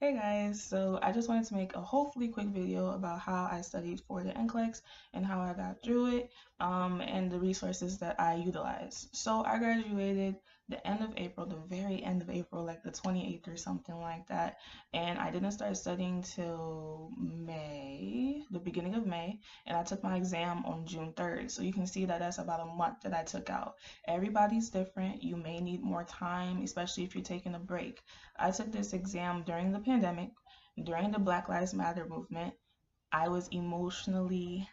Hey guys, so I just wanted to make a hopefully quick video about how I studied for the NCLEX and how I got through it, and the resources that I utilized. So I graduated the end of April, the very end of April, like the 28th or something like that, and I didn't start studying till May, the beginning of May, and I took my exam on June 3rd. So you can see that that's about a month that I took out. Everybody's different. You may need more time, especially if you're taking a break. I took this exam during the pandemic, during the Black Lives Matter movement. I was emotionally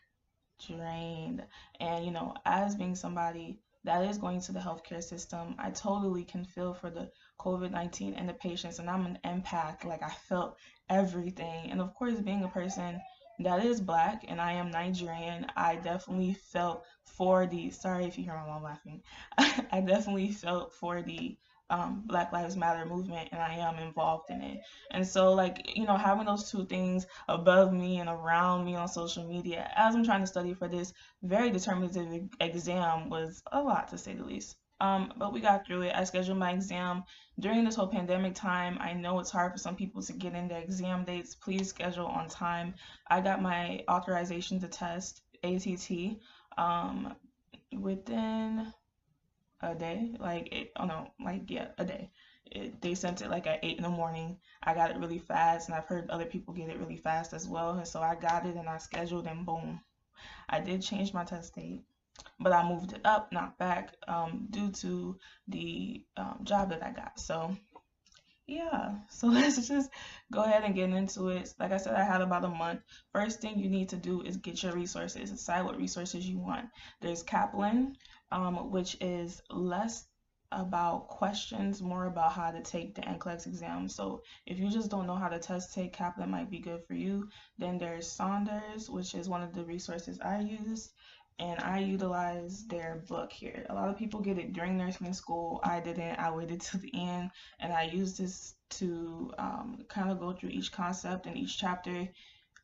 drained. And, as being somebody that is going to the healthcare system, I totally can feel for the COVID-19 and the patients. And I'm an empath. Like, I felt everything. And of course, being a person that is Black and I am Nigerian, I definitely felt for the, sorry if you hear my mom laughing, I definitely felt for the Black Lives Matter movement, and I am involved in it. And so, like, having those two things above me and around me on social media as I'm trying to study for this very determinative exam was a lot, to say the least. But we got through it. I scheduled my exam during this whole pandemic time. I know it's hard for some people to get in their exam dates. Please schedule on time. I got my authorization to test ATT within a day, oh no, yeah, a day. They sent it like at 8 in the morning. I got it really fast, and I've heard other people get it really fast as well. And so I got it and I scheduled, and boom. I did change my test date, but I moved it up, not back, due to the job that I got. So yeah, so let's just go ahead and get into it. Like I said, I had about a month. First thing you need to do is get your resources, decide what resources you want. There's Kaplan, which is less about questions, more about how to take the NCLEX exam. So if you just don't know how to test take, Kaplan might be good for you. Then there's Saunders, which is one of the resources I use, and I utilize their book here. A lot of people get it during nursing school. I didn't. I waited till the end, and I used this to kind of go through each concept and each chapter.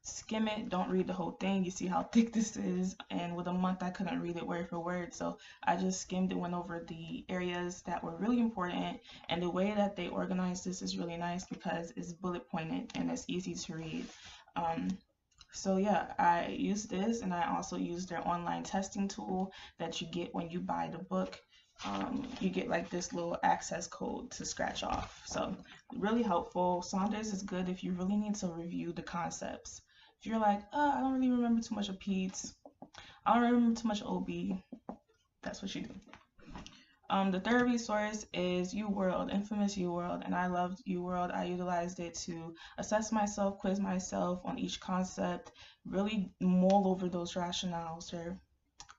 Skim it, don't read the whole thing. You see how thick this is, and with a month I couldn't read it word for word, so I just skimmed and went over the areas that were really important. And the way that they organized this is really nice because it's bullet pointed and it's easy to read. So yeah, I use this, and I also use their online testing tool that you get when you buy the book. You get like this little access code to scratch off. So really helpful. Saunders is good if you really need to review the concepts. If you're like, I don't really remember too much of peds, I don't remember too much OB, that's what you do. The third resource is UWorld, infamous UWorld, and I loved UWorld. I utilized it to assess myself, quiz myself on each concept, really mull over those rationales. They're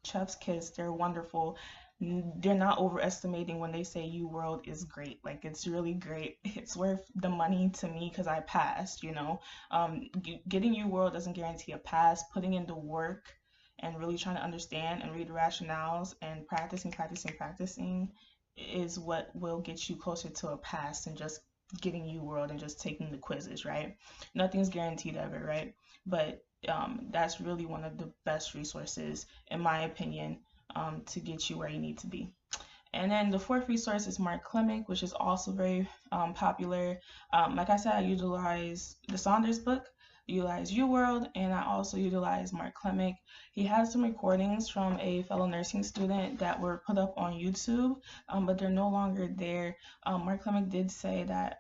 chef's kiss, they're wonderful. They're not overestimating when they say UWorld is great. Like, it's really great. It's worth the money to me because I passed. Getting UWorld doesn't guarantee a pass. Putting in the work and really trying to understand and read rationales and practicing is what will get you closer to a pass than just getting UWorld and just taking the quizzes, right? Nothing's guaranteed ever, right? But that's really one of the best resources, in my opinion, to get you where you need to be. And then the fourth resource is Klimek, which is also very popular. Like I said, I utilize the Saunders book, utilize UWorld, and I also utilize Klimek. He has some recordings from a fellow nursing student that were put up on YouTube, but they're no longer there. Klimek did say that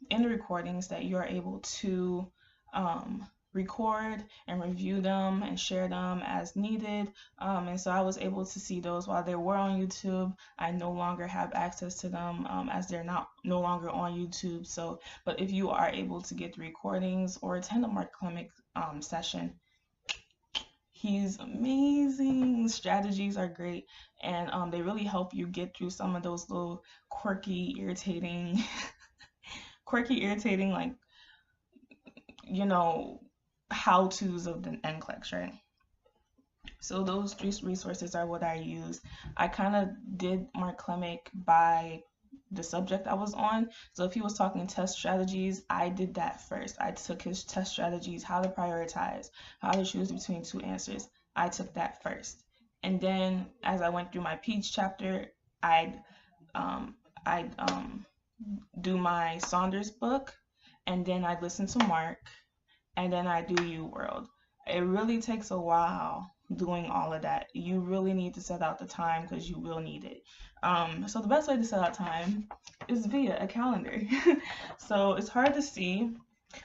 in the recordings that you are able to record and review them and share them as needed. And so I was able to see those while they were on YouTube. I no longer have access to them as they're no longer on YouTube. So, but if you are able to get the recordings or attend a Klimek session, he's amazing. Strategies are great, and they really help you get through some of those little quirky, irritating, like, how-tos of the NCLEX, right? So those three resources are what I use. I kind of did Klimek by the subject I was on. So if he was talking test strategies, I did that first. I took his test strategies, how to prioritize, how to choose between two answers. I took that first. And then as I went through my PEACH chapter, I'd do my Saunders book, and then I listen to Mark, and then I do UWorld. It really takes a while doing all of that. You really need to set out the time because you will need it. So the best way to set out time is via a calendar. So it's hard to see,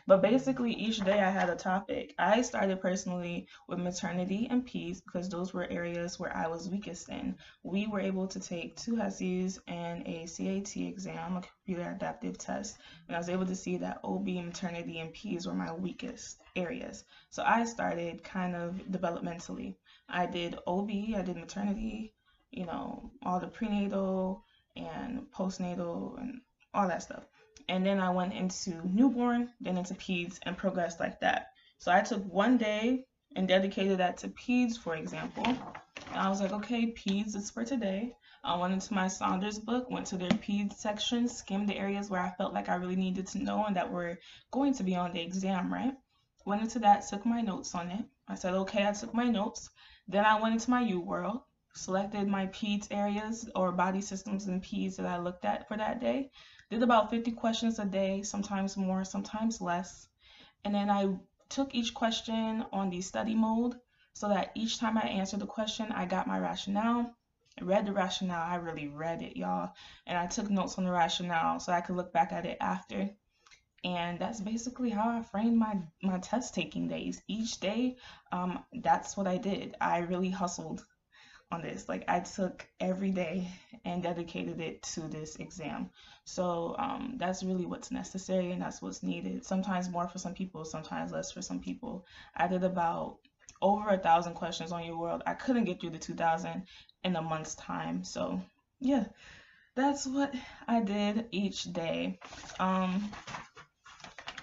but basically, each day I had a topic. I started personally with maternity and peds because those were areas where I was weakest in. We were able to take 2 HESIs and a CAT exam, a computer adaptive test, and I was able to see that OB, maternity, and peds were my weakest areas. So I started kind of developmentally. I did OB, I did maternity, all the prenatal and postnatal and all that stuff. And then I went into newborn, then into peds, and progressed like that. So I took one day and dedicated that to peds, for example. And I was like, okay, peds is for today. I went into my Saunders book, went to their peds section, skimmed the areas where I felt like I really needed to know and that were going to be on the exam, right? Went into that, took my notes on it. I said, okay, I took my notes. Then I went into my UWorld, selected my peds areas or body systems and peds that I looked at for that day. Did about 50 questions a day, sometimes more, sometimes less. And then I took each question on the study mode so that each time I answered the question, I got my rationale. I read the rationale. I really read it, y'all. And I took notes on the rationale so I could look back at it after. And that's basically how I framed my test taking days. Each day, that's what I did. I really hustled on this. Like I took every day and dedicated it to this exam. So that's really what's necessary and that's what's needed. Sometimes more for some people, sometimes less for some people. I did about over 1,000 questions on UWorld. I couldn't get through the 2,000 in a month's time. So yeah, that's what I did each day.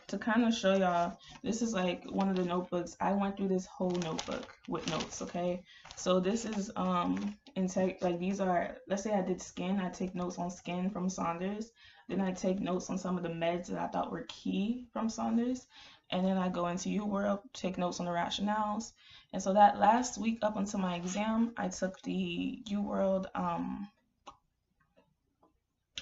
To kind of show y'all, this is like one of the notebooks. I went through this whole notebook with notes, okay? So this is like these are, let's say I did skin, I take notes on skin from Saunders. Then I take notes on some of the meds that I thought were key from Saunders. And then I go into UWorld, take notes on the rationales. And so that last week up until my exam, I took the UWorld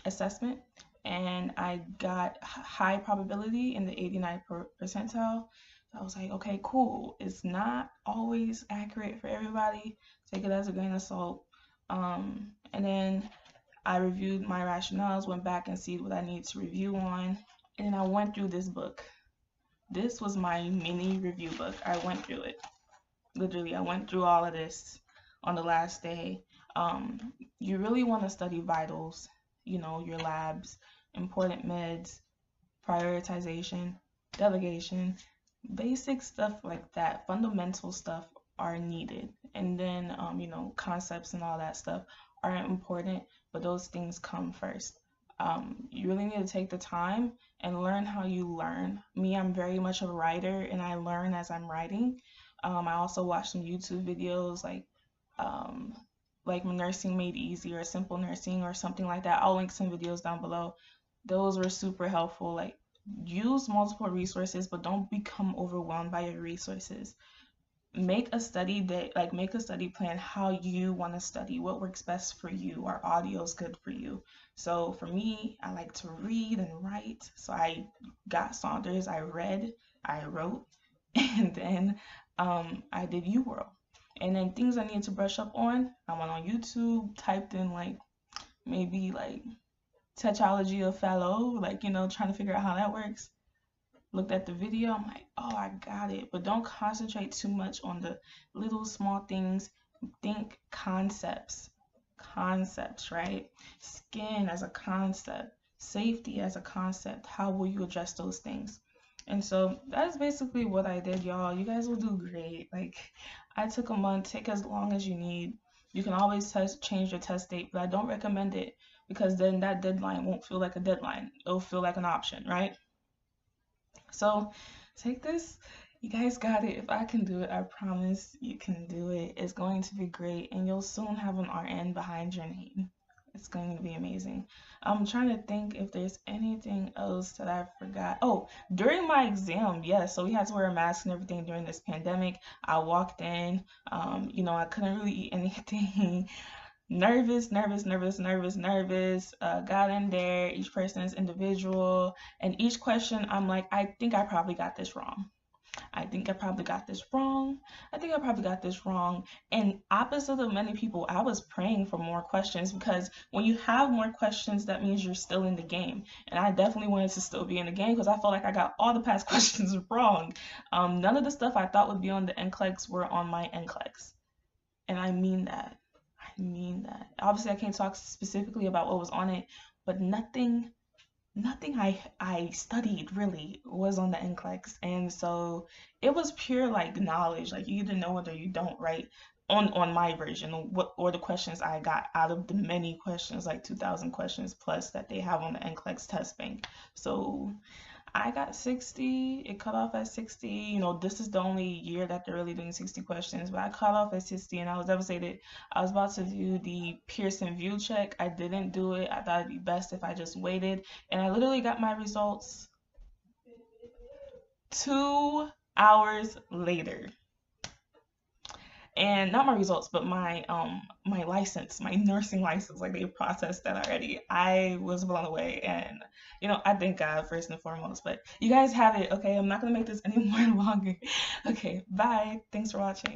assessment, and I got high probability in the 89th percentile. So I was like, okay, cool. It's not always accurate for everybody. Take it as a grain of salt. And then I reviewed my rationales, went back and see what I need to review on. And then I went through this book. This was my mini review book. I went through it. Literally, I went through all of this on the last day. You really want to study vitals, your labs, important meds, prioritization, delegation, basic stuff like that. Fundamental stuff are needed. And then, concepts and all that stuff are important, but those things come first. You really need to take the time and learn how you learn. Me, I'm very much a writer and I learn as I'm writing. I also watch some YouTube videos like Nursing Made Easy or Simple Nursing or something like that. I'll link some videos down below. Those were super helpful. Like, use multiple resources, but don't become overwhelmed by your resources. Make a study plan how you want to study, what works best for you. Our audio is good for you. So for me, I like to read and write. So I got Saunders, I read, I wrote, and then I did UWorld. And then things I needed to brush up on, I went on YouTube, typed in maybe Technology of Fallow, trying to figure out how that works. Looked at the video, I'm like, oh, I got it. But don't concentrate too much on the little small things. Think concepts, right? Skin as a concept, safety as a concept. How will you address those things? And so that's basically what I did, y'all. You guys will do great. I took a month. Take as long as you need. You can always change your test date, but I don't recommend it because then that deadline won't feel like a deadline. It'll feel like an option, right? So take this. You guys got it. If I can do it, I promise you can do it. It's going to be great, and you'll soon have an RN behind your name. It's going to be amazing. I'm trying to think if there's anything else that I forgot. Oh, during my exam, yes. So we had to wear a mask and everything during this pandemic. I walked in, I couldn't really eat anything. nervous. Got in there. Each person is individual, and each question I'm like, I think I probably got this wrong. I think I probably got this wrong. I think I probably got this wrong. And opposite of many people, I was praying for more questions, because when you have more questions, that means you're still in the game. And I definitely wanted to still be in the game because I felt like I got all the past questions wrong. None of the stuff I thought would be on the NCLEX were on my NCLEX. And I mean that. I mean that. Obviously, I can't talk specifically about what was on it, but nothing I studied really was on the NCLEX. And so it was pure like knowledge. Like you either know it or you don't, right? On my version, or the questions I got out of the many questions, like 2,000 questions plus that they have on the NCLEX test bank. So I got 60. It cut off at 60. This is the only year that they're really doing 60 questions, but I cut off at 60 and I was devastated. I was about to do the Pearson View check. I didn't do it. I thought it'd be best if I just waited. And I literally got my results 2 hours later. And not my results, but my license, my nursing license, like they processed that already. I was blown away, and I thank God first and foremost. But you guys have it, okay? I'm not gonna make this any more longer. Okay, bye. Thanks for watching.